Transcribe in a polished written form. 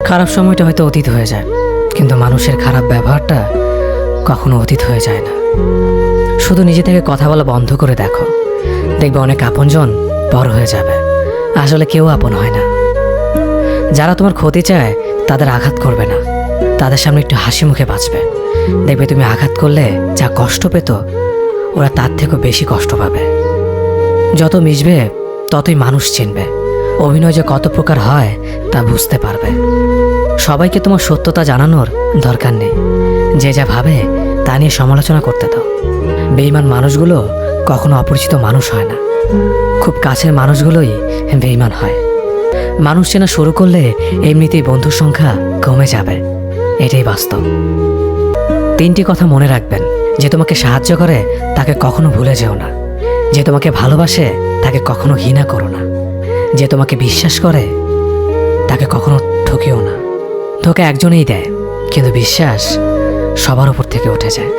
খারাপ সময়টা হয়তো অতীত হয়ে যায়, কিন্তু মানুষের খারাপ ব্যবহারটা কখনো অতীত হয়ে যায় না। শুধু নিজে থেকে কথা বলা বন্ধ করে দেখো, দেখবে অনেক আপনজন পর হয়ে যাবে। আসলে কেউ আপন হয় না। যারা তোমার ক্ষতি চায় তাদের আঘাত করবে না, তাদের সামনে একটু হাসি মুখে বাঁচবে। দেখবে তুমি আঘাত করলে যা কষ্ট পেত, ওরা তার থেকেও বেশি কষ্ট পাবে। যত মিশবে ততই মানুষ চিনবে, অভিনয় যে কত প্রকার হয় তা বুঝতে পারবে। সবাইকে তোমার সত্যতা জানানোর দরকার নেই, যে যা ভাবে তা নিয়ে সমালোচনা করতে দাও। বেঈমান মানুষগুলো কখনো অপরিচিত মানুষ হয় না, খুব কাছের মানুষগুলোই বেঈমান হয়। মানুষ চেনা শুরু করলে এমনিতেই বন্ধুর সংখ্যা কমে যাবে, এটাই বাস্তব। 3টি কথা মনে রাখবেন: যে তোমাকে সাহায্য করে তাকে কখনো ভুলে যেও না, যে তোমাকে ভালোবাসে তাকে কখনো ঘৃণা করো না, যে তোমাকে বিশ্বাস করে তাকে কখনো ঠকিও না। ধোঁকা একজনেই দেয়, কিন্তু বিশ্বাস সবার উপর থেকে উঠে যায়।